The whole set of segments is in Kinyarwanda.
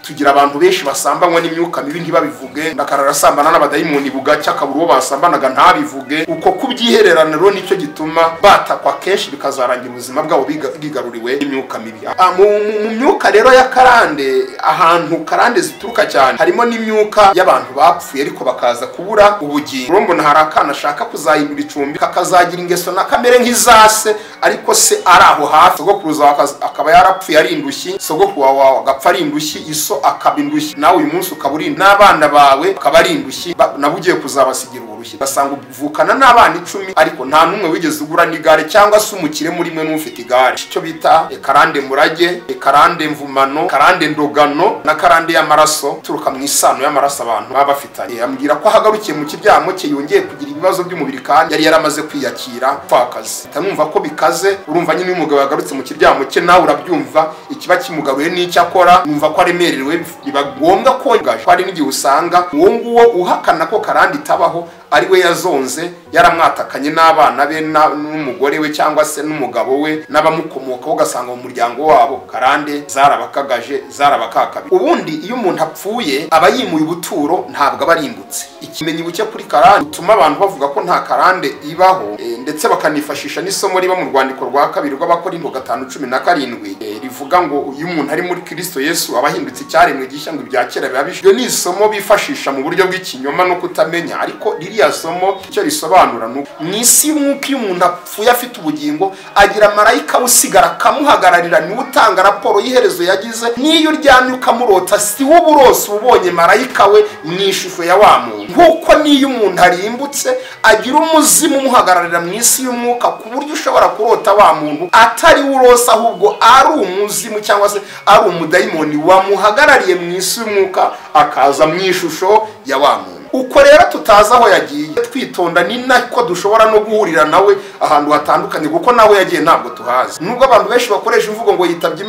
tugira abantu benshi basambanywa n'imyuka mibi ntibabivuge, ndakararasambana n'abadayimoni bugacya akaburo basambanaga ntabivuge. Uko kubyihereraniro nicyo gituma batakwa kenshi bikazarangira ubuzima bwabo bigaruriwe n'imyuka mibi. Mu myuka rero ya karande, ahantu karande zituruka cyane harimo n'imyuka y'abantu bapfuye ariko bakaza kubura ubugingo. Urumva hari akana ashaka kuzahindura icumbi kakazagira ingeso na kamere nk'izase, ariko se ari aho hafi. Sogokuruza akaba yarapfuye ari indushyi, sogokuru wawe agapfa ari indushyi, iso akaba indushyi, nawe uyu munsi ukaba uri n'abana bawe akaba ari indushyi, nabo ugiye kuzabasigira urushyi. Basanga uvukana n'abana 10 ariko nta numwe wigeze ugura n'igare cyangwa se umukire muri mwe n'ufite igare. Icyo bita karande murage, karande mvumano, karande ndogano na karande y'amaraso turuka mu isano y'amaraso abantu baba bafitanye. Ambwira ko ahagarukiye mu kiryamo cye yongeye kugira ibibazo by'umubiri kandi yari yaramaze kwiyakira twakaze. Tamumva ko bikaze, urumva nyine umugabo yagarutse mu kiryamo cye, nawe urabyumva ikiba kimugaruye n'icyo akora, numva ko aremerewe, bibagombwa kongaje. Hari n'igihe usanga uwo nguwo uhakana ko karande itabaho ari we yazonze, yaramwatakanye n'abana be n'umugore we cyangwa se n'umugabo we n'abamukomoka, ugasanga mu muryango wabo karande zarabakagaje zarabakakabi. Ubundi iyo umuntu apfuye aba yimuye ubuturo, ntabwo abarimbutse. Ikimenyi buke kuri karande utuma abantu bavuga ko nta karande ibaho, ndetse bakanifashisha n'isomo riba mu rwandiko rwa 2 rw'Abakorinto 5:17 rivuga ngo iyo umuntu ari muri Kristo Yesu abahindutse icyaremwe gishya, ngo ibya kera biba bishize. Ni isomo bifashisha mu buryo bw'ikinyoma no kutamenya, ariko ririya somo icyo risobanura mu isi y'umwuka iyo umuntu apfuye afite ubugingo agira marayika usigara akamuhagararira, ni utanga raporo y'iherezo yagize. Niyo uryamye ukamurota si wo burose ubonye marayika we mu ishusho ya wa muntu. Nkuko niyo umuntu arimbutse agira umuzimu umuhagararira mu isi y'umwuka, ku buryo ushobora kurota wa muntu atari urose ahubwo ari umuzimu cyangwa se ari umudayimoni wamuhagarariye mu isi y'umwuka akaza mu ishusho ya wa muntu. Uko rero tutazi aho yagiye, twitonda ni nako dushobora no guhurira nawe ahantu hatandukanye, kuko nawe yagiye ntabwo tuhazi. Nubwo abantu benshi bakoresha imvugo ngo yitabye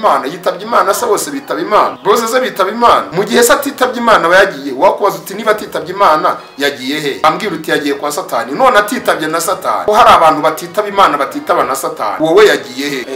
Imana, se bose bitaba Imana, bose se bitaba Imana. Mu gihe se atitabye Imana aba yagiye, wakubaza uti niba atitabye Imana yagiye he? Ambwira uti yagiye kwa Satani. None atitabye na Satani, hari abantu batitaba Imana batitaba na Satani, wowe yagiye he?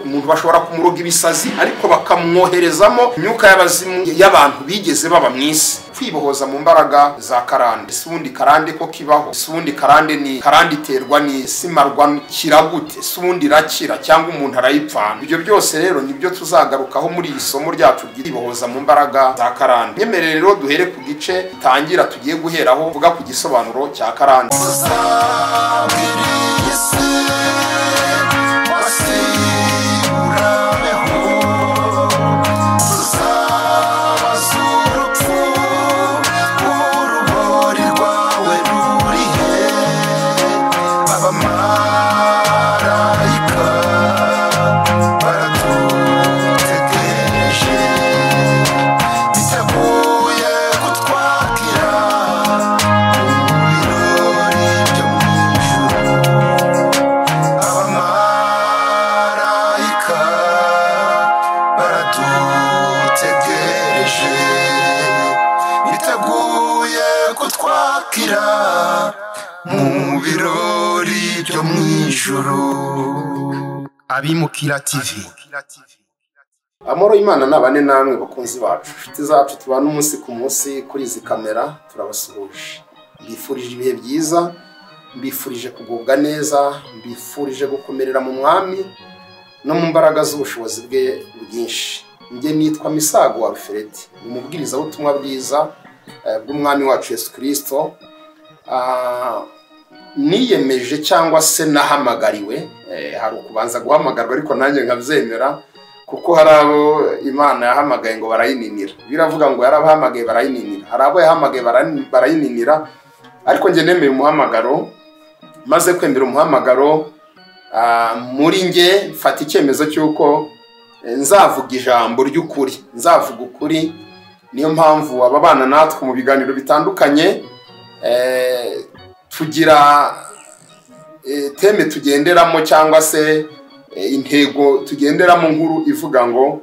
Umuntu bashobora kumuroga ibisazi ariko bakamwoherezamo imyuka y'abazimu y'abantu bigeze baba mu isi. Kwibohoza mu mbaraga za karande. Sundi karande ko kibaho, sundi karande ni karande iterwa ni simarwa kiragute, sundi rakira cyangwa umuntu arayipfana. Ibyo byose rero nibyo tuzagarukaho muri isomo ryacu ry'ibohoza mu mbaraga za karande. Nyemerere rero duhere ku gice tangira tugiye guheraho vuga ku gisobanuro cya karande. Abimukira TV. Amoro Imana nabane namwe bakunzi bacu, inshuti zacu tubana umunsi ku munsi kuri izi kamera, turabasuhuje. Mbifurije ibihe byiza, mbifurije kugubwa neza, mbifurije gukomerera mu mwami no mu mbaraga z'ubushobozi bwe bwinshi. Nge nitwa Misago wa Alfred, umubwiriza w'ubutumwa bwiza bw'umwami wacu Yesu Kristo. Niyemeje cyangwa se nahamagariwe, hari ukubanza guhamagarwa ariko nanjye nkabyemera, kuko hari abo Imana yahamagaye ngo barayininira. Biravuga ngo yarabahamagaye barayininira, hari abo yahamagaye barayininira, ariko nge nemeye umuhamagaro. Maze kwemera umuhamagaro, muri nge mfata icyemezo cy'uko nzavuga ijambo ry'ukuri, nzavuga ukuri. Niyo mpamvu ababana natwe mu biganiro bitandukanye tugira teme tugenderamo cyangwa se intego tugenderamo nkuru ivuga ngo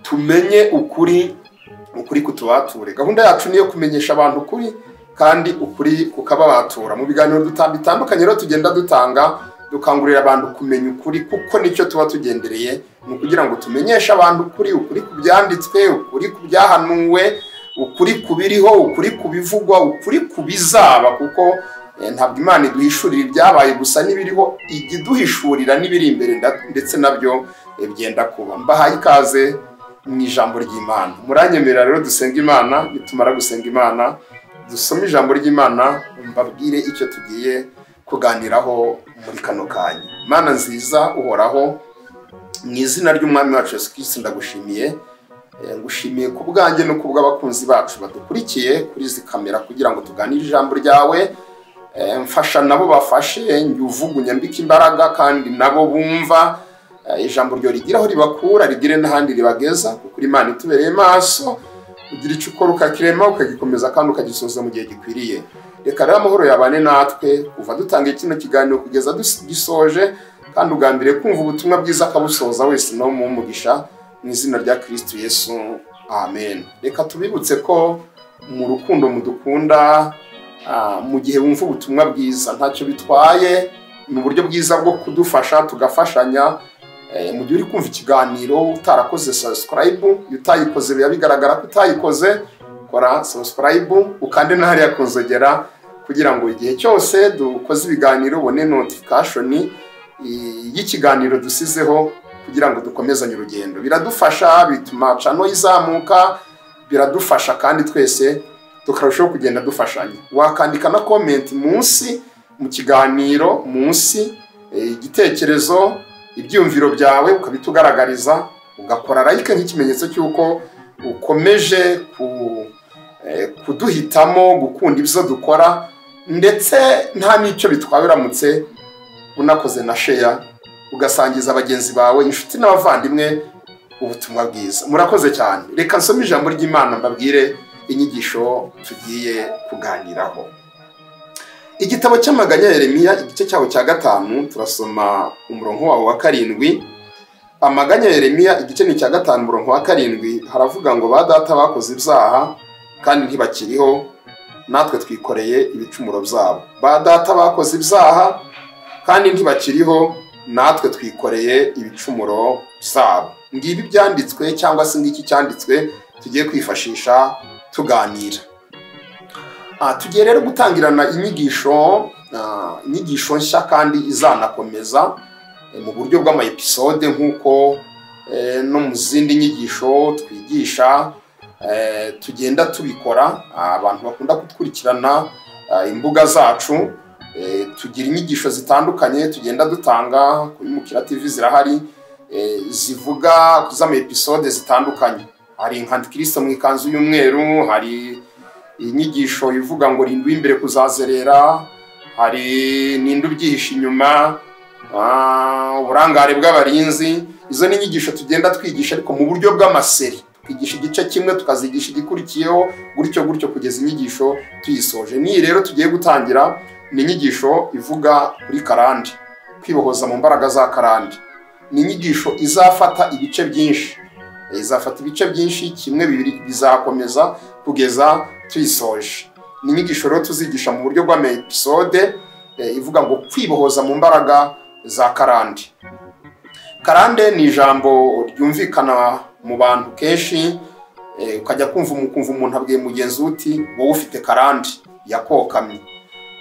tumenye ukuri kutubature. Gahunda yacu niyo kumenyesha abantu ukuri kandi ukuri kukababatura. Mu biganiro bitandukanye rero tugenda dukangurira abantu kumenya ukuri, kuko nicyo tuba tugendereye ni ukugira ngo tumenyeshe abantu ukuri ku byanditswe, ukuri ku byahanuwe, ukuri ku biriho, ukuri ku bivugwa, ukuri ku bizaba, kuko ntabwo Imana iduhishurira ibyabaye gusa n'ibiriho, iduhishurira n'ibiri imbere ndetse nabyo byenda kuba. Mbahaye ikaze mu ijambo ry'Imana. Muranyemerera rero dusenga Imana, nitumara gusenga Imana dusome ijambo ry'Imana, mbabwire icyo tugiye kuganiraho muri kano kanya. Imana nziza uhoraho, mu izina ry'Umwami wacu Yesu Kristo ndagushimiye, ngushimiye ku bwanjye no ku bw'abakunzi bacu badukurikiye kuri izi kamera kugira ngo tuganire ijambo ryawe. Mfasha nabo bafashe, njye uvuga unyambike imbaraga kandi nabo bumva ijambo ryo rigiraho ribakura, rigire n'ahandi ribageza, kuko Imana itubereye maso, ugira icyo ukora ukakirema ukagikomeza kandi ukagisoza mu gihe gikwiriye. Reka rero amahoro yabane natwe kuva dutangiye kino kiganiro kugeza gisoje, kandi ugambire kumva ubutumwa bwiza akabusoza wese no mu mugisha, mu izina rya Kristo Yesu, amen. Reka tubibutse ko mu rukundo mudukunda, mu gihe wumva ubutumwa bwiza ntacyo bitwaye, mu buryo bwiza bwo kudufasha tugafashanya. Mu gihe uri kumva ikiganiro utarakoze subscribe, utayikoze biba bigaragara ko utayikoze, kora subscribe ukande na hariya kunzogera, kugira ngo igihe cyose dukoze ibiganiro ubone notification y'ikiganiro dusizeho, kugira ngo dukomezanye urugendo. Biradufasha, bituma channel izamuka, biradufasha kandi twese tukarushaho kugenda dufashanya. Wakandika na comment munsi mu kiganiro, munsi igitekerezo, ibyumviro byawe ukabitugaragariza, ugakora like nk'ikimenyetso cy'uko ukomeje kuduhitamo, gukunda ibyo dukora, ndetse nta n'icyo bitwaye uramutse unakoze na share ugasangiza abagenzi bawe, inshuti n'abavandimwe ubutumwa bwiza. Murakoze cyane. Reka nsome ijambo ry'Imana mbabwire inyigisho tugiye kuganiraho. Igitabo cy'amaganya ya Yeremiya, igice cyaho cya 5, turasoma umurongo wawo wa 7. Amaganya ya Yeremiya igice ni cya 5 umurongo wa 7, haravuga ngo ba data bakoze ibyaha kandi ntibakiriho, natwe twikoreye ibicumuro byabo. Ba data bakoze ibyaha kandi ntibakiriho, natwe twikoreye ibicumuro byabo. Ngibi byanditswe cyangwa se ngiki cyanditswe tugiye kwifashisha tuganira. Tugiye rero gutangirana inyigisho nshya kandi izanakomeza mu buryo bw'ama episode, nk'uko no mu zindi nyigisho twigisha tugenda tubikora. Abantu bakunda kudukurikirana imbuga zacu, tugira inyigisho zitandukanye tugenda dutanga kuri Mukira TV, zirahari zivuga z'ama episode zitandukanye. Hari nka Kristo mu ikanzu y'umweru, hari inyigisho ivuga ngo rindwi imbere kuzazerera, hari n'indi ubyihisha inyuma, uburangare bw'abarinzi. Izo ni inyigisho tugenda twigisha ariko mu buryo bw'amaseri, twigisha igice kimwe tukazigisha igikurikiyeho, gutyo kugeza inyigisho tuyisoje. Ni rero tugiye gutangira ni inyigisho ivuga kuri karande, kwibohoza mu mbaraga za karande. Ni inyigisho izafata ibice byinshi, kimwe bibiri bizakomeza kugeza tuyisoje. Ni inyigisho rero tuzigisha mu buryo bw'ama episode ivuga ngo kwibohoza mu mbaraga za karande. Karande ni ijambo ryumvikana mu bantu kenshi, ukajya kumva umuntu abwiye mugenzi uti wowe ufite karande yakokamye,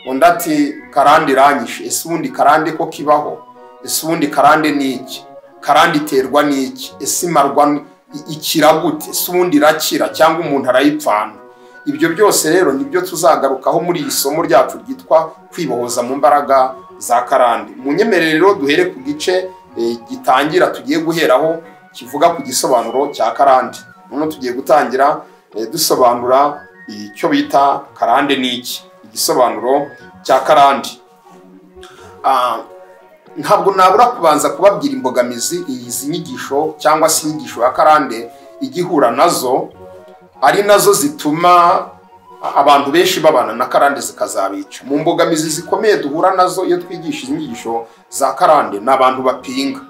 undi ati karande iranyishe. Ese ubundi karande ko kibaho? Ese ubundi karande ni iki? Karande iterwa n'iki? Ese imarwa ikira gute? Ese ubundi irakira cyangwa umuntu arayipfana? Ibyo byose rero nibyo tuzagarukaho muri iri somo ryacu ryitwa kwibohoza mu mbaraga za karande. Munyemerere rero duhere ku gice gitangira tugiye guheraho, kivuga ku gisobanuro cya karande. None tugiye gutangira dusobanura icyo bita karande n'iki, igisobanuro cya karande. Ntabwo nabura kubanza kubabwira imbogamizi izi nyigisho cyangwa se inyigisho ya karande igihura nazo, ari nazo zituma abantu benshi babana na karande zikazabica. Mu mbogamizi zikomeye duhura nazo iyo twigisha inyigisho za karande, ni abantu bapinga,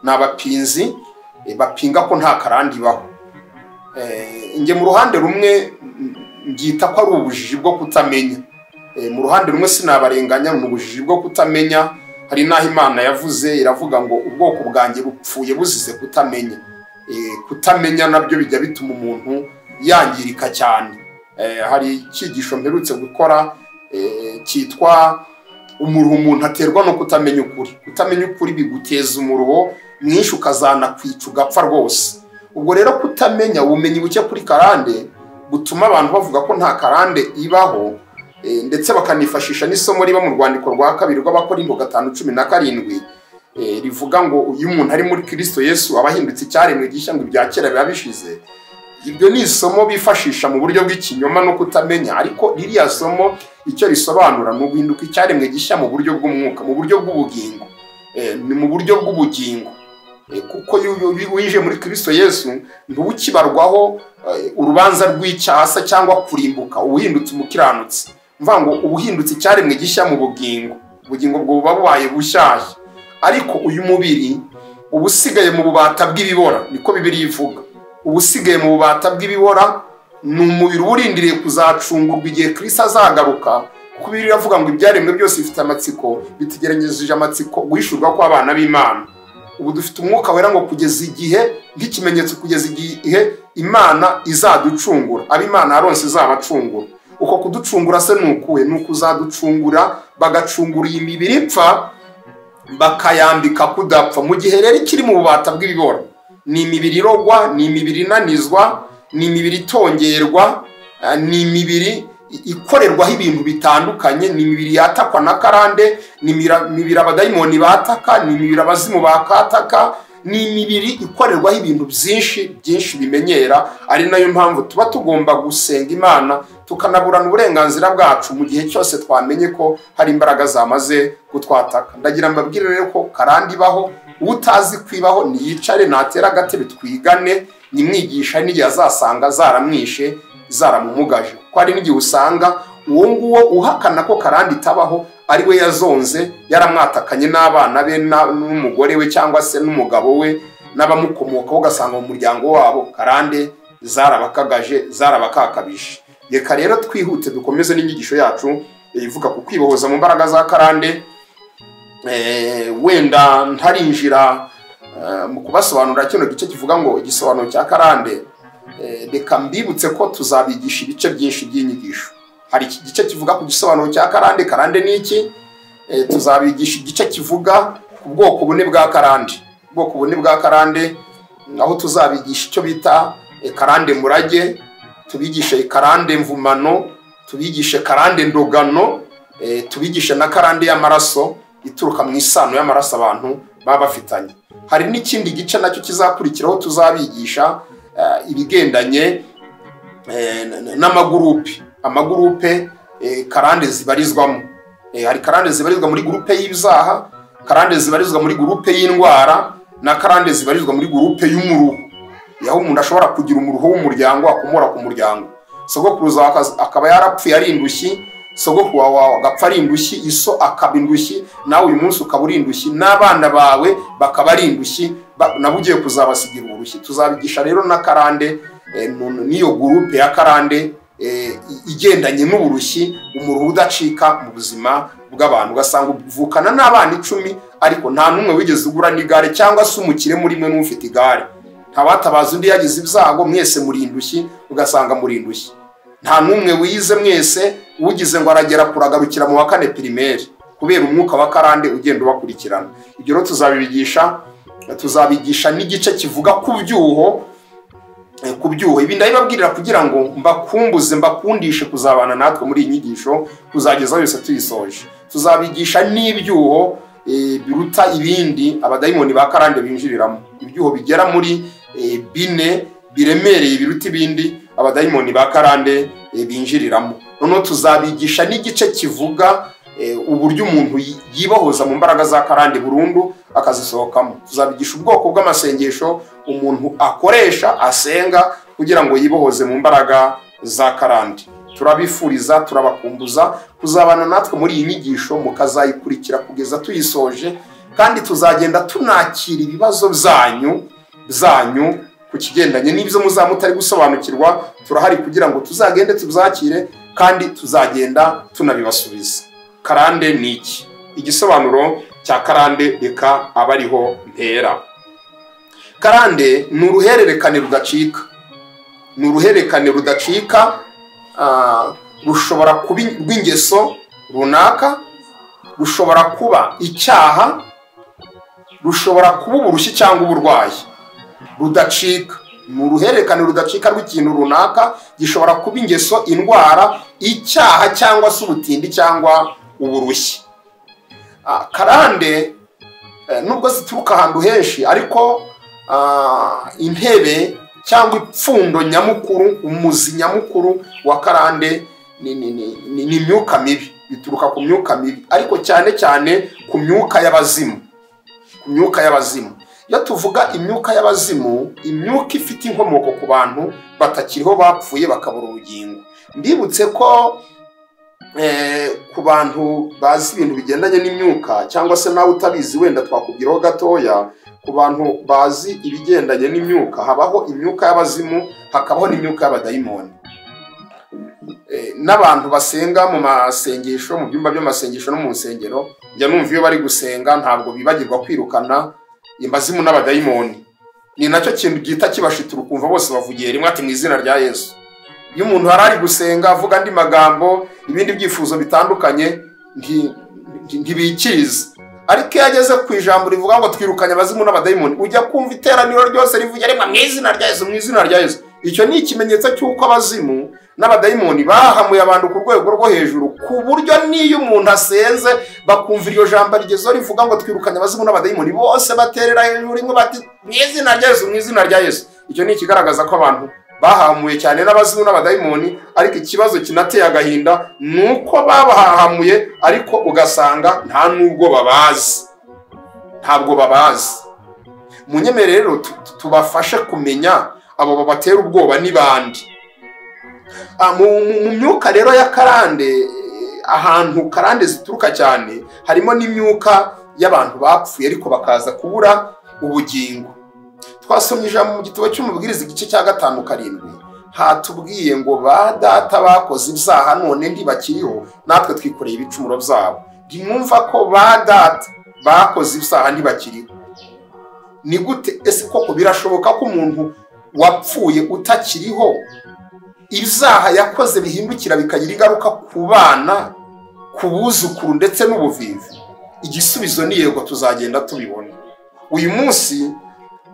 n'abapinzi bapinga ko nta karande ibaho. Nge mu ruhande rumwe ngita ko ari ubujiji bwo kutamenya, mu ruhande rumwe sinabarenganya, mu ubujiji bwo kutamenya, hari naho Imana yavuze iravuga ngo ubwoko bwanjye bupfuye buzize kutamenya. Kutamenya nabyo bijya bituma umuntu yangirika cyane. Hari icyigisho mperutse gukora cyitwa umuruho umuntu aterwa no kutamenya ukuri. Kutamenya ukuri biguteza umuruho mwinshi ukazana kwica ugapfa rwose. Ubwo rero kutamenya ubumenyi buke kuri karande gutuma abantu bavuga ko nta karande ibaho, ndetse bakanifashisha n'isomo riba mu rwandiko rwa 2 rw'Abakorinto 5:17 rivuga ngo uyu muntu ari muri Kristo Yesu abahindutse icyaremwe gishya ngo ibya kera biba bishize. Ibyo ni isomo bifashisha mu buryo bw'ikinyoma no kutamenya, ariko ririya somo icyo risobanura ni uguhinduka icyaremwe gishya mu buryo bw'umwuka, mu buryo bw'ubugingo, ni mu buryo bw'ubugingo. Kuko wije muri Kristo Yesu ntubukibarwaho urubanza rw'icyasa cyangwa kurimbuka, ubuhindutse umukiranutsi. Mvuga ngo ubuhindutse icyaremwe gishya mu bugingo, ubugingo bwo buba bubaye bushyashya. Ariko uyu mubiri ubusigaye mu bubata bw'ibibora, niko Bibiliya ivuga. Ubusigaye mu bubata bw'ibibora ni umubiri urindiriye kuzacungurwa igihe Kristo azagaruka. Kuko Bibiliya ivuga ngo ibyaremwe byose bifite amatsiko, bitegereje amatsiko guhishurwa kw'abana b'Imana. Ubu dufite umwuka wera ngo kugeza igihe nk'ikimenyetso, kugeza igihe Imana izaducungura, ab'Imana yaronse izabacungura. Uko kuducungura se nukuwe, nukuzaducungura bagacungura iyi mibiri ipfa bakayambika kudapfa. Mu gihe rero ikiri mu bubata bw'ibibora, ni imibiri irogwa, ni imibiri inanizwa, ni imibiri itongerwa, ni imibiri ikorerwaho ibintu bitandukanye, ni imibiri yatakwa na karande, ni imibiri abadayimoni bataka, ni imibiri abazimu bakataka, ni imibiri ikorerwaho ibintu byinshi bimenyera. Ari nayo mpamvu tuba tugomba gusenga Imana tukanaburana uburenganzira bwacu mu gihe cyose twamenye ko hari imbaraga zamaze kutwataka. Ndagira mbabwire rero ko karande ibaho, utazi kwibaho niyicare natera agatebe twigane, nimwigisha n'igihe azasanga zaramwishe zaramumugaje. Ko hari n'igihe usanga uwo nguwo uhakana ko karande itabaho ari we yazonze, yaramwatakanye n'abana be n'umugore we cyangwa se n'umugabo we n'abamukomokaho, ugasanga mu muryango wabo karande zarabakagaje, zarabakakabishe. Reka rero twihute dukomeze n'inyigisho yacu ivuga ku kwibohoza mu mbaraga za karande. Wenda ntarinjira mu kubasobanurira kino gice kivuga ngo igisobanuro cya karande, reka mbibutse ko tuzabigisha ibice byinshi by'inyigisho. Hari iki gice kivuga ku gisobanuro cya karande, karande ni iki. Tuzabigisha igice kivuga ku bwoko bune bwa karande, ubwoko bune bwa karande, aho tuzabigisha icyo bita karande murage, tubigishe karande mvumano, tubigishe karande ndogano, tubigishe na karande y'amaraso ituruka mu isano y'amaraso abantu baba bafitanye. Hari n'ikindi gice nacyo kizakurikiraho tuzabigisha ibigendanye n'amagurupe, amagurupe karande zibarizwamo. Hari karande zibarizwa muri gurupe y'ibyaha, karande zibarizwa muri gurupe y'indwara, na karande zibarizwa muri gurupe y'umuruho, yaho umuntu ashobora kugira umuruho w'umuryango akomora ku muryango. Sogokuruza akaba yarapfuye ari indushyi, sogokuru wawe agapfa ari indushyi, iso akaba indushyi, nawe uyu munsi ukaba uri indushyi, n'abana bawe bakaba ari indushyi, nabo ugiye kuzabasigira urushyi. Tuzabigisha rero na karande, niyo gurupe ya karande igendanye n'uburushyi, umuruho udacika mu buzima bw'abantu. Ugasanga uvukana n'abana 10 ariko nta numwe wigeze ugura n'igare, cyangwa se umukire muri mwe n'ufite igare. Ntabatabaza undi yagize ibyago, mwese muri indushyi, ugasanga muri indushyi. Nta numwe wize, mwese ugize ngo aragera kuragarukira mu wa 4 primaire kubera umwuka wa karande ugenda ubakurikirana. Ibyo rero tuzabigisha n'igice kivuga ku byuho, ibi ndabibabwirira kugira ngo mbakumbuze, mbakundishe kuzabana natwe muri iyi nyigisho kuzageza yose tuyisoje. Tuzabigisha n'ibyuho biruta ibindi abadayimoni ba karande binjiriramo, ibyuho bigera muri 4 biremereye biruta ibindi abadayimoni ba karande binjiriramo. Noneho tuzabigisha n'igice kivuga uburyo umuntu yibohoza mu mbaraga za karande burundu akazisohokamo. Tuzabigisha ubwoko bw'amasengesho umuntu akoresha asenga kugira ngo yibohoze mu mbaraga za karande. Turabifuriza, turabakumbuza kuzabana natwe muri iyi nyigisho, mukazayikurikira kugeza tuyisoje, kandi tuzagenda tunakira ibibazo byanyu ku kigendanye n'ibyo muzamutari gusobanukirwa. Turahari kugira ngo tuzagende tuzakire kandi tuzagenda tunabibasubiza. Karande ni iki? Igisobanuro cya karande reka aba ariho mpera. Karande ni uruhererekane rudacika, ni uruhererekane rudacika, rushobora kuba rw'ingeso runaka, rushobora kuba icyaha, rushobora kuba uburushyi cyangwa uburwayi. Rudacika ni uruhererekane rudacika rw'ikintu runaka, gishobora kuba ingeso, indwara, icyaha cyangwa se ubutindi cyangwa uburushyi. Karande nubwo zituruka ahantu henshi, ariko intebe cyangwa ipfundo nyamukuru, umuzi nyamukuru wa karande ni imyuka mibi. Bituruka ku myuka mibi, ariko cyane cyane ku myuka y'abazimu. Ku myuka y'abazimu, iyo tuvuga imyuka y'abazimu, imyuka ifite inkomoko ku bantu batakiriho, bapfuye bakabura ubugingo. Ndibutse ko ku bantu bazi ibintu bigendanye n'imyuka, cyangwa se nawe utabizi wenda twakubwiraho gatoya, ku bantu bazi ibigendanye n'imyuka, habaho imyuka y'abazimu, hakabaho n'imyuka y'abadayimoni. N'abantu basenga mu masengesho, mu byumba by'amasengesho no mu nsengero, njya numva iyo bari gusenga ntabwo bibagirwa kwirukana imbazimu n'abadayimoni. Ni nacyo kintu gihita kibashitura, ukumva bose bavugiye rimwe ati mu izina rya Yesu. Iyo umuntu hari gusenga avuga andi magambo, ibindi byifuzo bitandukanye ntibikiriza, ariko iyo ageze ku ijambo rivuga ngo twirukanye abazimu n'abadayimoni, ujya kumva iteraniro ryose rivuga rimwe mu izina rya Yesu, mu izina rya Yesu. Icyo ni ikimenyetso cy'uko abazimu n'abadayimoni bahamuye abantu ku rwego rwo hejuru, ku buryo n'iyo umuntu asenze bakumva iryo jambo rigezeho rivuga ngo twirukanye abazimu n'abadayimoni, bose baterera hejuru rimwe bati mu izina rya Yesu, mu izina rya Yesu. Icyo ni ikigaragaza ko abantu bahamuye cyane n'abazimu n'abadayimoni, ariko ikibazo kinateye agahinda ni uko babahamuye ariko ugasanga nta nubwo babazi, ntabwo babazi. Munyemerere rero tubafashe kumenya abo babatera ubwoba ni bandi. Mu myuka rero ya karande, ahantu karande zituruka cyane harimo n'imyuka y'abantu bapfuye ariko bakaza kubura ubugingo. Twasomye ijambo mu gitabo cy'Umubwiriza igice cya 5:7, hatubwiye ngo ba data bakoze ibyaha none ntibakiriho, natwe twikoreye ibicumuro byabo. Ntimwumva ko ba data bakoze ibyaha ntibakiriho? Ni gute ese koko birashoboka ko umuntu wapfuye utakiriho, ibyaha yakoze bihindukira bikagira ingaruka ku bana, ku buzukuru ndetse n'ubuvivi? Igisubizo ni yego, tuzagenda tubibona. Uyu munsi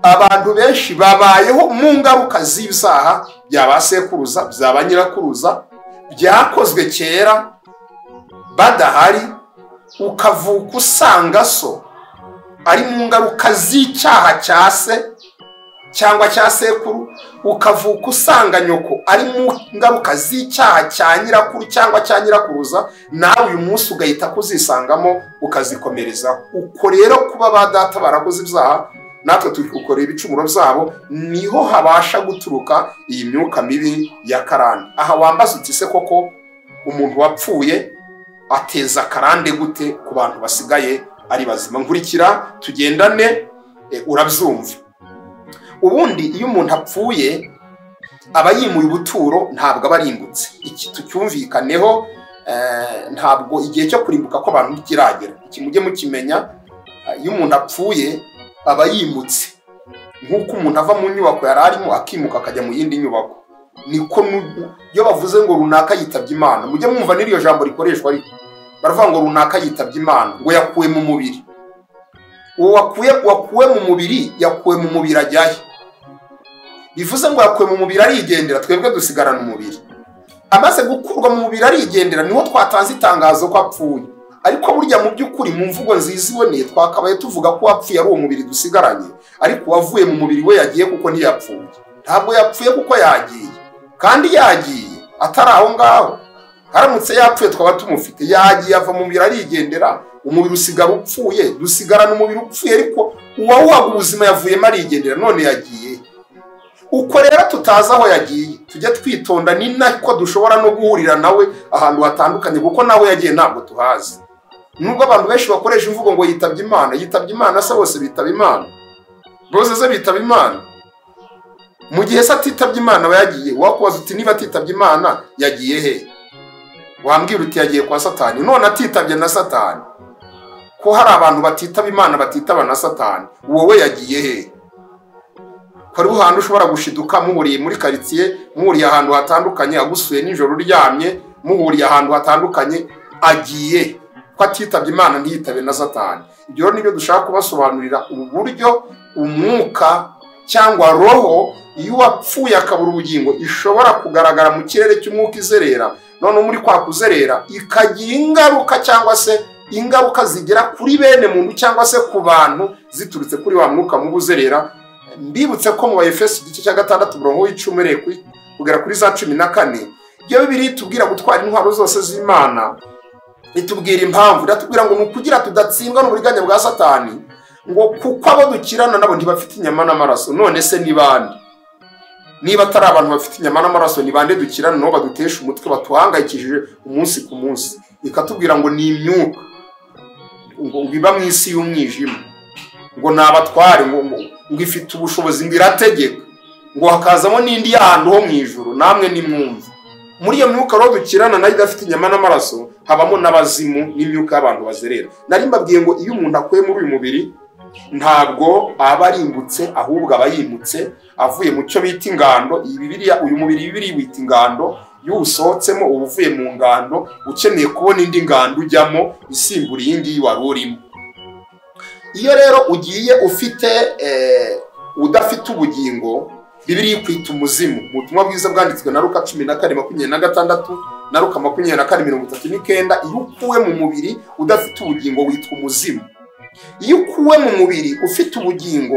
abantu benshi babayeho mu ngaruka z'ibyaha bya ba sekuruza, bya ba nyirakuruza, byakozwe kera badahari, ukavuka usanga so ari mu ngaruka z'icyaha cya se cyangwa cya sekuru, ukavuka usanga nyoko ari mu ngaruka z'icyaha cya nyirakuru cyangwa cya nyirakuruza, nawe uyu munsi ugahita kuzisangamo ukazikomerezaho. Uko rero kuba ba data barakoze ibyaha, natwe tukikorera ibicumuro byabo, niho habasha guturuka iyi myuka mibi ya karande. Aha wambaza uti se koko umuntu wapfuye ateza karande gute ku bantu basigaye ari bazima? Nkurikira tugendane urabyumva. Ubundi iyo umuntu apfuye aba yimuye ubuturo, ntabwo aba arimbutse. Iki tucyumvikaneho, ntabwo igihe cyo kurimbuka ko abantu kiragera. Iki mujye mukimenya, iyo umuntu apfuye aba yimutse, nk'uko umuntu ava mu nyubako yari arimo akimuka akajya mu yindi nyubako. Niko iyo bavuze ngo runaka yitabye Imana, mujye mwumva n'iryo jambo rikoreshwa, ariko baravuga ngo runaka yitabye Imana, ngo yakuwe mu mubiri. Uwo wakuwe mu mubiri, yakuwe mu mubiri ajyahe? Bivuze ngo yakuwe mu mubiri arigendera, twebwe dusigarana umubiri. Amaze gukurwa mu mubiri arigendera, niho twatanze itangazo ko apfuye. Ariko burya mu by'ukuri mu mvugo nziza iboneye twakabaye tuvuga ko wapfuye ari uwo mubiri dusigaranye, ariko wavuye mu mubiri we yagiye kuko ntiyapfuye. Ntabwo yapfuye kuko yagiye, kandi yagiye atari aho ngaho. Haramutse yapfuye twaba tumufite. Yagiye ava mu mubiri arigendera, umubiri usigara upfuye, dusigarana umubiri upfuye, ariko uwawuhaga ubuzima yavuyemo arigendera, none yagiye. Uko rero tutazi aho yagiye, tujye twitonda, ni nako dushobora no guhurira nawe ahantu hatandukanye, kuko nawe yagiye ntabwo tuhazi. Nubwo abantu benshi bakoresha imvugo ngo yitabye Imana, yitabye Imana se bose bitaba Imana? Bose se bitaba Imana? Mu gihe se atitabye Imana aba yagiye. Wakubaza uti niba atitabye Imana yagiye he? Wambwira uti yagiye kwa Satani. None atitabye na Satani, ko hari abantu batitaba Imana batitaba na Satani, wowe yagiye he? Kari uhantu ushobora gushiduka muhuriye muri quartier, muhuriye ahantu hatandukanye, agusuye nijoro uryamye, muhuriye ahantu hatandukanye, agiye ko atitabye Imana ntiyitabe na Satani. Ibyo nibyo dushaka kubasobanurira, uburyo umwuka cyangwa roho iyo wapfuye akabura ubugingo ishobora kugaragara mu kirere cy'umwuka izerera, none muri kwa kuzerera ikagira ingaruka cyangwa se ingaruka zigera kuri bene muntu cyangwa se ku bantu ziturutse kuri wa mwuka mu buzerera. Mbibutse ko mu Efeso igice cya 6:10 kugera kuri za 14 iyo Bibiliya itubwira gutwara intwaro zose z'Imana, itubwira impamvu, iratubwira ngo nukugira tudatsindwa n'uburiganya bwa Satani, ngo kuko abo dukirana nabo ntibafite inyama n'amaraso. None se ni bande? Niba atari abantu bafite inyama n'amaraso, ni bande dukirana no badutesha umutwe batuhangayikishije umunsi ku munsi? Ikatubwira ngo ni imyuka, ngo biba mu isi y'umwijima, ngo nabatware, ngo ifite ubushobozi, ngo irategeka, ngo hakazamo n'indi y'ahantu ho mu ijuru. Namwe ni mwumva muri iyo myuka rero dukirana nayo idafite inyama n'amaraso, habamo n'abazimu n'imyuka y'abantu bazerera. Nari mbabwiye ngo iyo umuntu akuye muri uyu mubiri ntabwo aba arimbutse, ahubwo aba yimutse avuye mu cyo bita ingando. Iyi Bibiliya, uyu mubiri Bibiliya wita ingando. Iyo usohotsemo uba uvuye mu ngando, ukeneye kubona indi ngando ujyamo isimbura iyi ngiyi wari urimo. Iyo rero ugiye ufite udafite ubugingo, Bibiliya ikwita umuzimu. Mu butumwa bwiza bwanditswe na Luka 14:26 na Luka 24:39, iyo ukuwe mu mubiri udafite ubugingo witwa umuzimu. Iyo ukuwe mu mubiri ufite ubugingo,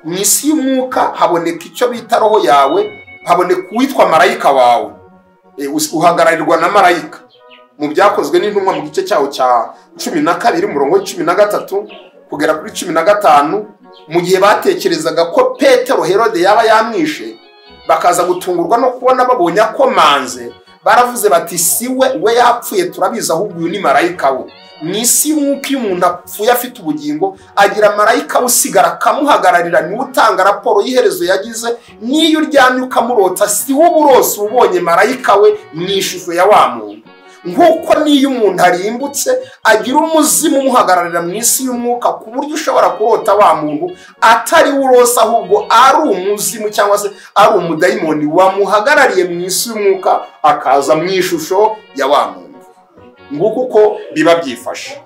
mu isi y'umwuka haboneka icyo bita roho yawe, haboneka uwitwa marayika wawe, uhagararirwa na marayika. Mu byakozwe n'intumwa mu gice cyawo cya 12:13 kugera kuri 15, mu gihe batekerezaga ko Petero Herode yaba yamwishe, bakaza gutungurwa no kubona babonye akomanze, baravuze bati we yapfuye turabizi, ahubwo uyu ni marayika we. Mu isi y'umwuka iyo umuntu apfuye afite ubugingo, agira marayika usigara akamuhagararira, niwe utanga raporo y'iherezo yagize. N'iyo uryamye ukamurota, si wowe urose ubonye marayika we mu ishusho ya wa muntu. Nk'uko n'iyo umuntu arimbutse agira umuzimu umuhagararira mu isi y'umwuka, ku buryo ushobora kurota wa muntu atari urose, ahubwo ari umuzimu cyangwa se ari umudayimoni wamuhagarariye mu isi y'umwuka, akaza mu ishusho ya wa muntu. Nguko uko biba byifashe.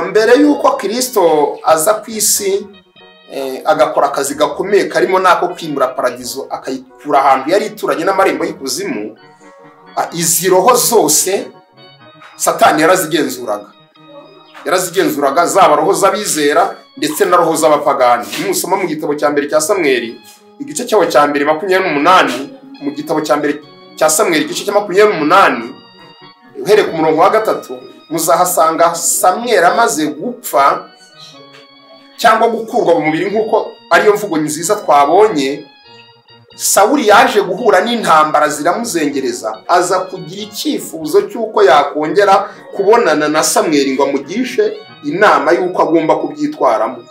Mbere y'uko Kristo aza ku isi agakora akazi gakomeye karimo nako kwimura paradizo akayikura ahantu yari ituranye n'amarembo y'ikuzimu, izi roho zose Satani yarazigenzuraga, zaba roho z'abizera ndetse na roho z'abapagani. Musoma mu gitabo cya mbere cya Samweli igice cyawo cya mbere 28, mu gitabo cya mbere cya Samweli igice cya 28 uhereye ku murongo wa 3, muzahasanga Samweli amaze gupfa cyangwa gukurwa mu mubiri, nk'uko ariyo mvugo nziza twabonye. Sawuli yaje guhura n'intambara ziramuzengereza, aza kugira icyifuzo cy'uko yakongera kubonana na Samweli ngo amugishe inama y'uko agomba kubyitwaramo.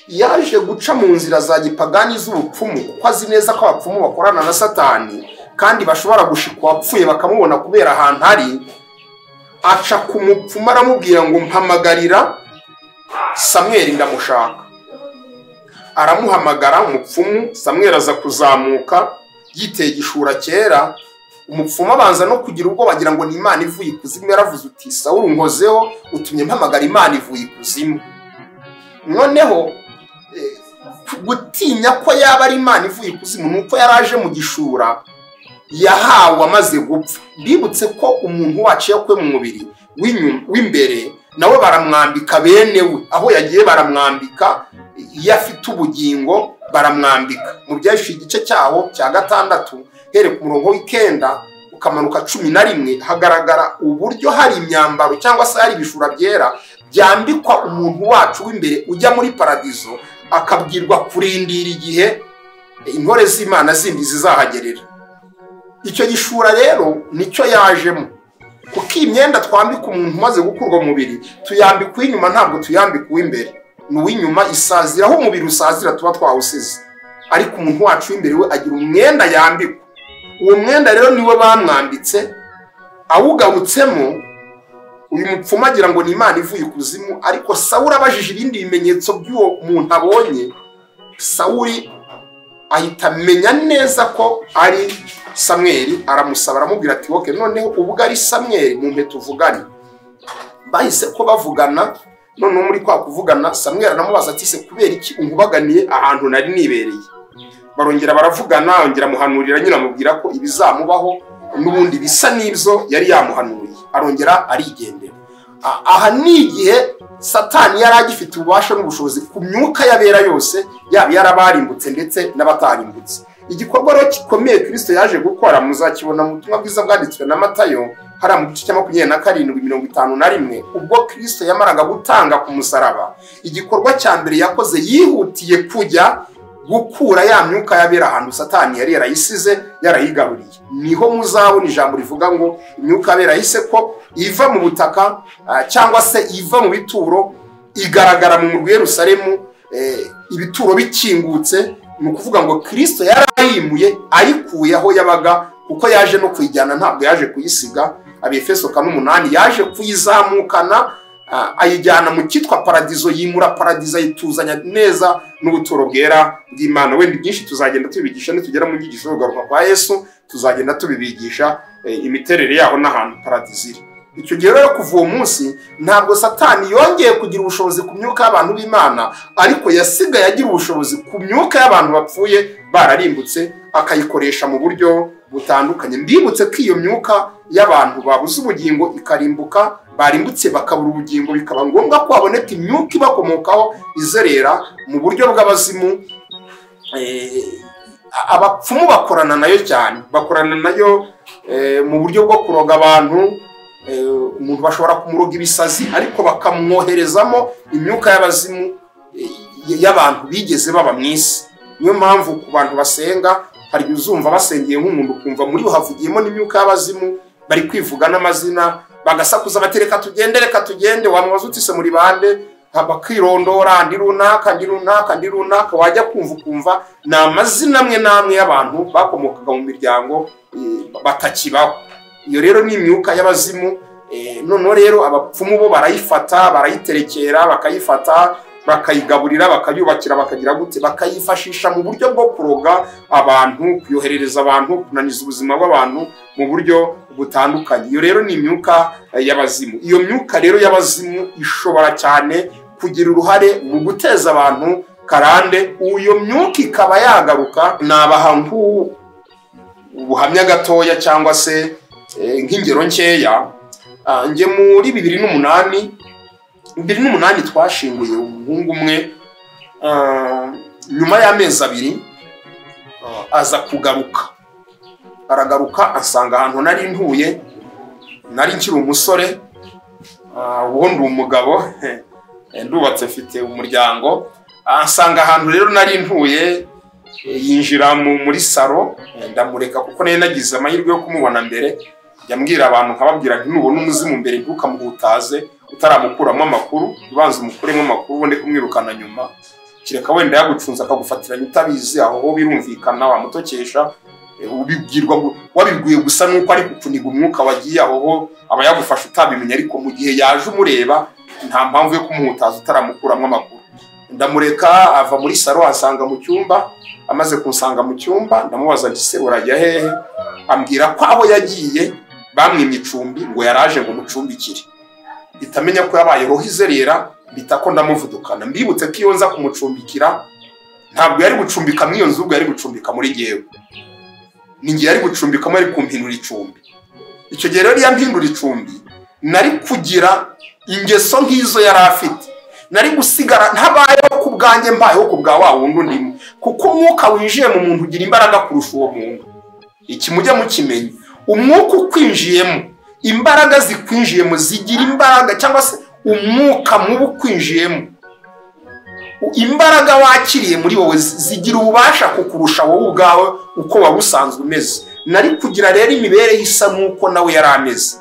Yaje guca mu nzira za gipagani z'ubupfumu, kuko azi neza ko abapfumu bakorana na Satani kandi bashobora gushika wapfuye bakamubona kubera ahantu hari. Aca ku mupfumu aramubwira ngo mpamagarira Samweli ndamushaka. Aramuhamagara umupfumu, Samweli aza kuzamuka yiteye igishura cyera. Umupfumu abanza no kugira ubwo bagira ngo ni Imana ivuye ikuzimu. Yaravuze uti Sawuli nkozeho, utumye mpamagara Imana ivuye ikuzimu. Noneho gutinya ko yaba ari Imana ivuye ikuzimu nuko yaraje mu gishura yahawe amaze gupfa. Mbibutse ko umuntu wacu yakwe mu mubiri w'imbere nawe baramwambika benewe, aho yagiye baramwambika. Iyo afite ubugingo baramwambika. Mu byahishwe igice cyawo cya 6 here ku murongo w'9 ukamanuka 11 hagaragara uburyo hari imyambaro cyangwa se hari ibishura byera byambikwa umuntu wacu w'imbere ujya muri paradizo, akabwirwa kurindira igihe intore z'Imana zindi zizahagerera. Icyo gishura rero nicyo yajemo, kuko imyenda twambika umuntu maze gukurwa mu mubiri tuyambika inyuma, ntabwo tuyambika uw'imbere. N'uw'inyuma isazira aho umubiri usazira tuba twawusize, ariko umuntu wacu w'imbere we agira umwenda yambikwa. Uwo mwenda rero niwe bamwambitse, awugarutsemo uyu mupfumu agira ngo ni Imana ivuye ikuzimu, ariko Sawuli abajije ibindi bimenyetso by'uwo muntu abonye, Sawuli ahita amenya neza ko ari Samweli, aramusaba aramubwira ati woke noneho ubwo ari Samweli mumpe tuvugane. Bahise ko bavugana, none muri kwa kuvugana Samweli aramubaza ati se kubera iki unkubaganiye ahantu nari nibereye? Barongera baravugana, ongera muhanurira nyina amubwira ko ibizamubaho n'ubundi bisa n'ibyo yari yamuhanuriye, arongera arigendera. Aha ni igihe Satani yari agifite ububasha n'ubushobozi ku myuka yabera yose, yaba yarabarimbutse ndetse n'abatarimbutse. Igikorwa rero gikomeye Kristo yaje gukora muzakibona mu butumwa bwiza bwanditswe na Matayo hari mu gice cya 27:51, ubwo Kristo yamaraga gutanga ku musaraba. Igikorwa cya mbere yakoze yihutiye kujya gukura ya myuka yabera ahantu Satani yari yarayisize yarayigaburiye. Niho muzabona ijambo rivuga ngo imyuka yabera yahise ko iva mu butaka cyangwa se iva mu bituro igaragara mu murwa Yerusalemu, ibituro bikingutse. Ni ukuvuga ngo Kristo yarayimuye ayikuye aho yabaga, kuko yaje no kuyijyana, ntabwo yaje kuyisiga. Abefeso 8 yaje kuyizamukana ayijyana mu cyitwa paradizo, yimura paradizo ayituzanya neza n'ubuturo bwera bw'Imana. Wenda byinshi tuzagenda tubigisha nitugera mu nyigisho y'ugaruka kwa Yesu, tuzagenda tubibigisha imiterere yaho n'ahantu paradizo iri. Icyo gihe rero kuva uwo munsi ntabwo Satani yongeye kugira ubushobozi ku myuka y'abantu b'Imana, ariko yasigaye agira ubushobozi ku myuka y'abantu bapfuye bararimbutse, akayikoresha mu buryo butandukanye. Mbibutse ko iyo myuka y'abantu babuze ubugingo ikarimbuka, barimbutse bakabura ubugingo, bikaba ngombwa ko haboneka imyuka ibakomokaho izerera mu buryo bw'abazimu. Abapfumu bakorana nayo cyane, bakorana nayo mu buryo bwo kuroga abantu. Umuntu bashobora kumuroga ibisazi ariko bakamwoherezamo imyuka y'abazimu y'abantu bigeze baba mu isi. Niyo mpamvu ku bantu basenga hari uzumva basengeye nk'umuntu kumva muri havugiyemo n'imyuka y'abazimu, bari kwivuga n'amazina, bagasakuza batereka tugende reka tugende, wamubaza utise muri bande, bakirondora ndi runaka ndi runaka ndi runaka, wajya kumva ni amazina amwe n'amwe y'abantu bakomokaga mu miryango batakibaho. Iyo rero ni imyuka y'abazimu. None rero abapfumu bo barayifata, barayiterekera, bakayifata, bakayigaburira, bakayubakira, bakagira gute, bakayifashisha mu buryo bwo kuroga abantu, kuyoherereza abantu, kunaniza ubuzima bw'abantu mu buryo butandukanye. Iyo rero ni imyuka y'abazimu. Iyo myuka rero y'abazimu ishobora cyane kugira uruhare mu guteza abantu karande. Uyo myuka ikaba yagaruka. Nabahangu ubuhamya gatoya cyangwa se nk'ingero nkeya. Nge muri 2008 twashinguye umuhungu umwe, nyuma y'amezi 2 aza kugaruka. Aragaruka asanga ahantu nari ntuye, nari nkiri umusore, ubundi umugabo ndubatse mfite umuryango. Asanga ahantu rero nari ntuye, yinjira muri saro, ndamureka kuko nari nagize amahirwe yo kumubona mbere. Yambwira abantu nkababwira nti nubona umuzimu mbere ntukamuhutaze utaramukuramo amakuru, ubanza umukuremo amakuru ubundi kumwirukana nyuma, kireka wenda yagucunza akagufatiranya utabizi, aho birumvikana wamutokesha. Ubibwirwa wabibwiye gusa nuko ari kupfuniga umwuka wagiye aho aba yagufasha utabimenya, ariko mu gihe yaje umureba nta mpamvu yo kumuhutaza utaramukuramo amakuru. Ndamureka ava muri saro asanga mu cyumba. Amaze kunsanga mu cyumba ndamubaza nti se urajya hehe? Ambwira ko aho yagiye bamwimye icumbi ngo yaraje ngo mucumbikire. Itamenya ko yabaye roho izerera, bitako ndamuvudukana. Mbibutse ko iyo nza kumucumbikira ntabwo yari gucumbika mu iyo nzu, yari gucumbika muri jewe. Ningiye yari gucumbikamo, ari kumpinura icumbi. Icyo gihe rero yampindura icumbi, nari kugira ingeso nk'izo yari afite. Nari gusigara ntabayeho ku bwanjye, mbayeho ku bwa wa wundi ndimo, kuko umwuka winjiye mu muntu ugira imbaraga kurusha uwo muntu. Iki mujya mukimenya, umwuka ukwinjiyemo, imbaraga zikwinjiyemo zigira imbaraga, cyangwa se umwuka mubi ukwinjiyemo, imbaraga wakiriye muri wowe zigira ububasha kukurusha wowe ubwawe uko wabusanzwe umeze. Nari kugira rero imibereho isa nuko nawe yari ameze.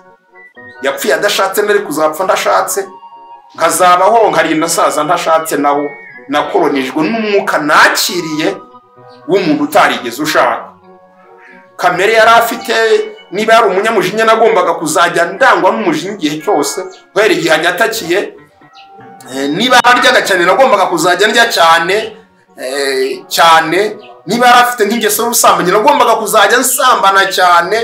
Yapfuye adashatse, nari kuzapfa ndashatse, nkazabaho nkarinda saza ntashatse. Naho nakoronijwe n'umwuka nakiriye w'umuntu utarigeze ushaka. Kamere yari afite niba yari umunyamujinya nagombaga kuzajya ndangwa n'umujinya igihe cyose guhera igihe anyatakiye. Niba aryaga cyane nagombaga kuzajya ndya cyane. Niba yari afite nk'ingeso y'ubusambanyi nagombaga kuzajya nsambana cyane,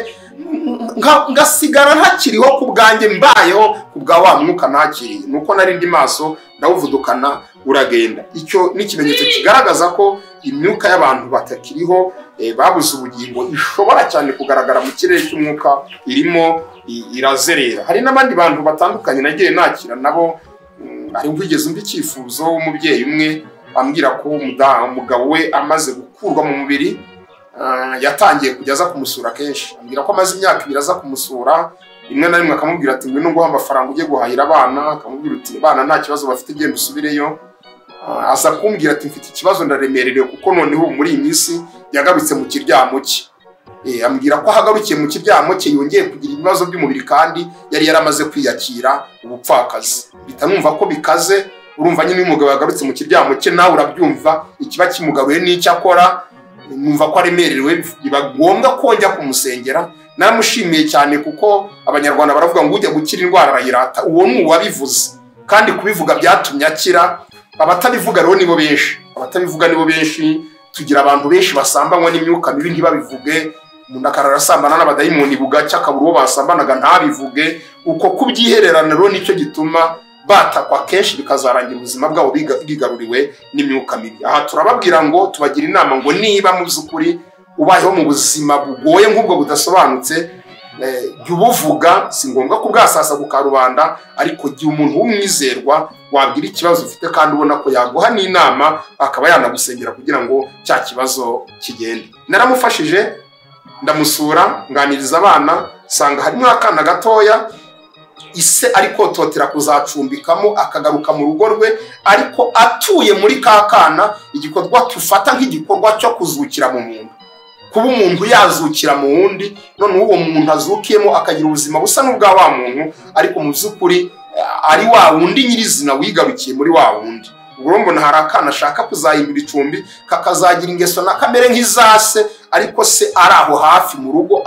ngasigara ntakiriho ku bwanjye, mbayeho ku bwa wa mwuka nakiriye. Nuko nari ndi maso ndawuvudukana uragenda. Icyo ni ikimenyetso kigaragaza ko imyuka y'abantu batakiriho babuze ubugingo ishobora cyane kugaragara mu kirere cy'umwuka irimo irazerera. Hari n'abandi bantu batandukanye nagiye nakira nabo, ari wigeze umva icyifuzo w'umubyeyi umwe ambwira ko umugabo we amaze gukurwa mu mubiri yatangiye kujya aza kumusura kenshi. Ambwira ko amaze imyaka 2 aza kumusura, rimwe na rimwe akamubwira ati ngwino nguha amafaranga ujye guhahira abana, akamubwira ati abana nta kibazo bafite genda usubireyo. Aza kumbwira ati mfite ikibazo ndaremererewe kuko noneho muri iyi minsi yagarutse mu kiryamo cye. Ambwira ko ahagarukiye mu kiryamo cye yongeye kugira ibibazo by'umubiri kandi yari yaramaze kwiyakira ubupfakazi. Bitanumva ko bikaze, urumva nyine umugabo yagarutse mu kiryamo cye nawe urabyumva ikiba kimugaruye n'icyo akora, numva ko aremererewe, biba ngombwa ko njya kumusengera. Naramushimiye cyane kuko abanyarwanda baravuga ngo ujya gukira indwara arayirata. Uwo ni uwabivuze kandi kubivuga byatumye akira. Abatabivuga rero nibo benshi, tugira abantu benshi basambanywa n'imyuka mibi ntibabivuge. Umuntu akararasambana n'abadayimoni bugacya akabura uwo basambanaga ntabivuge. Uko kubyihererana rero nicyo gituma batakwa kenshi bikazarangira ubuzima bwabo bigaruriwe n'imyuka mibi. Aha turababwira ngo tubagira inama ngo niba mu by'ukuri ubayeho mu buzima bugoye nk'ubwo budasobanutse, jya ubuvuga, si ngombwa kubwasasa ku karubanda, ariko jya umuntu w'umwizerwa wabwira ikibazo ufite kandi ubona ko yaguha n'inama akaba yanagusengera kugira ngo cya kibazo kigende. Naramufashije ndamusura nganiriza abana, sanga harimo akana gatoya ise ariko totera kuzacumbikamo akagaruka mu rugo rwe, ariko atuye muri kakana. Igikorwa tufata nk'igikorwa cyo kuzukira mu muntu, kuba umuntu yazukira mu wundi, none uwo muntu azukiyemo akagira ubuzima busa n'ubwa wa muntu, ariko mu by'ukuri ari wa wundi nyirizina wigarukiye muri wa wundi. Ubwo mbona hari akana ashaka kuzahindura icumbi kakazagira ingeso na kamere nk'izase, ariko se ari aho hafi mu rugo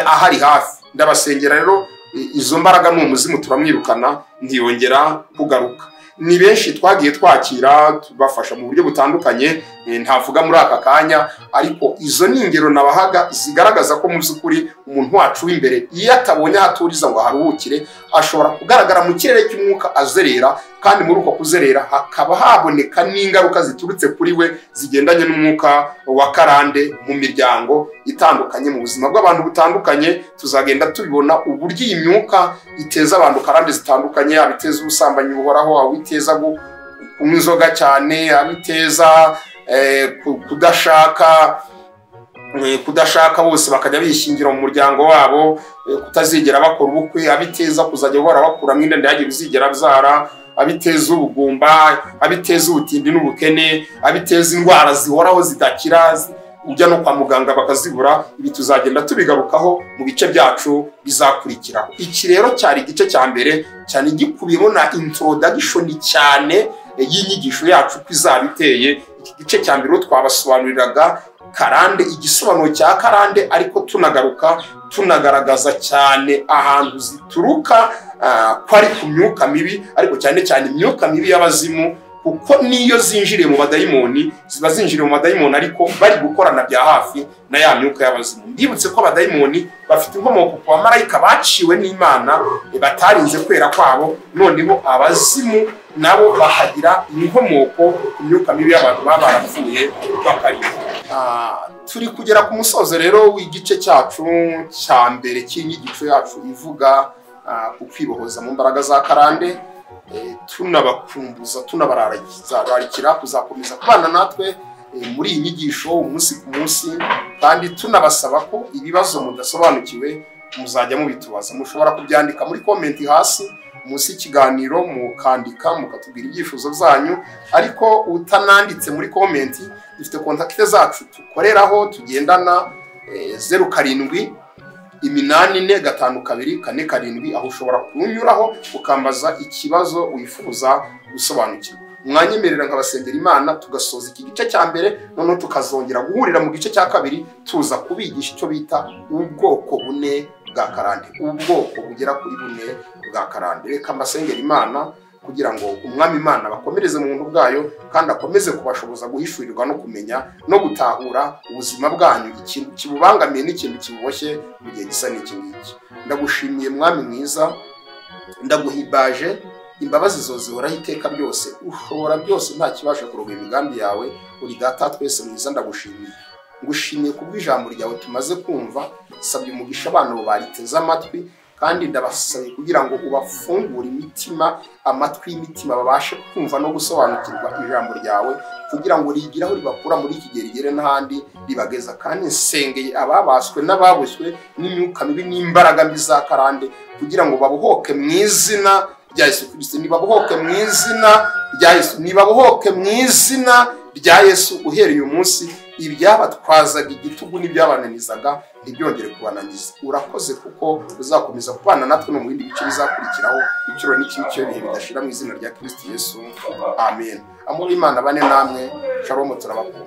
ahari hafi. Ndabasengera rero izo mbaraga n'umuzimu turamwirukana ntiyongera kugaruka. Ni benshi twagiye twakira tubafasha mu buryo butandukanye, ntavuga muri aka kanya, ariko izo ni ingero nabahaga zigaragaza ko mu by'ukuri umuntu wacu w'imbere iyo atabonye ahaturiza ngo haruhukire ashobora kugaragara mu kirere cy'umwuka azerera, kandi muri uko kuzerera hakaba haboneka n'ingaruka ziturutse kuri we zigendanye n'umwuka wa karande mu miryango itandukanye, mu buzima bw'abantu butandukanye. Tuzagenda tubibona uburyo iyi myuka iteza abantu karande zitandukanye, abiteza ubusambanyi buhoraho, abiteza kunywa inzoga cyane, abiteza kudashaka bose bakajya bishingira mu muryango wabo, kutazigera bakora ubukwe, abiteza kuzajya bahora bakuramo inda ndayagira uzigera byara, abiteza ubugumba, abiteza ubutindi n'ubukene, abiteza indwara zihoraho zidakira ujya no kwa muganga bakazibura. Ibi tuzagenda tubigarukaho mu bice byacu bizakurikiraho. Iki rero cyari igice cya mbere cyane gikubiyemo na introduction cyane y'inyigisho yacu ko izaba iteye. Iki gice cya mbere twabasobanuriraga karande, igisobanuro cya karande, ariko tunagaruka tunagaragaza cyane ahantu zituruka ko ari ku myuka mibi, ariko cyane cyane imyuka mibi y'abazimu, kuko niyo zinjiriye mu badayimoni ziba zinjiriye mu badayimoni ariko bari gukorana bya hafi na ya myuka y'abazimu. Ndibutse ko abadayimoni bafite inkomoko ku bamarayika baciwe n'Imana batarinze kwera kwabo, noneho abazimu nabo bakagira inkomoko ku myuka mibi y'abantu baba barapfuye bakarimbuka. Turi kugera ku musozo rero w'igice cyacu cya mbere cy'inyigisho yacu ivuga ku kwibohoza mu mbaraga za karande. Tunabakumbuza tunabararikira kuzakomeza kubana natwe muri iyi nyigisho umunsi ku munsi, kandi tunabasaba ko ibibazo mudasobanukiwe muzajya mubitubaza. Mushobora kubyandika muri komenti hasi munsi y'ikiganiro, mukandika mukatubwira ibyifuzo byanyu, ariko utananditse muri komenti dufite kontakite zacu tukoreraho tugendana 0784524247, aho ushobora kunyuraho ukambaza ikibazo wifuza gusobanukirwa. mwanyemerera nkabasengera Imana tugasoza iki gice cya mbere, none tukazongera guhurira mu gice cya kabiri tuza kubigisha icyo bita ubwoko bune bwa karande, ubwoko bugera kuri bune bwa karande. Reka mbasengera Imana kugira ngo umwami Imana bakomereze mu buntu bwayo kandi akomeze kubashoboza guhishurirwa no kumenya no gutahura ubuzima bwanyu, ikintu kibubangamiye n'ikintu kibuboshye mu gihe gisa n'iki ngiki. Ndagushimiye mwami mwiza, ndaguhimbaje, imbabazi zo zihoraho iteka ryose, ushobora byose nta kibasha kuroga imigambi yawe, uri data twese mwiza. Ndagushimiye, ngushimiye kubw'ijambo ryawe tumaze kumva. Sabye umugisha abantu bariteze amatwi, kandi ndabasabe kugira ngo ubafungure imitima, amatwi y'imitima, babashe kumva no gusobanukirwa ijambo ryawe, kugira ngo rigiraho ribakura muri iki gihe rigere n'ahandi ribageza. Kandi nsengeye ababaswe n'ababuswe n'imyuka mibi n'imbaraga mbi za karande, kugira ngo babohoke mu izina rya Yesu Kristo, nibabohoke mu izina rya Yesu, nibabohoke mu izina rya Yesu. Uhereye uyu munsi ibyabatwazaga igitugu n'ibyabananizaga ntibyongere kubananiza. Urakoze kuko uzakomeza kubana natwe no mu bindi bice bizakurikiraho, icyo n'ikibi bihe bidashira mu izina rya Kristo Yesu, amen. Amuri Imana bane namwe, shalom, turabakunda.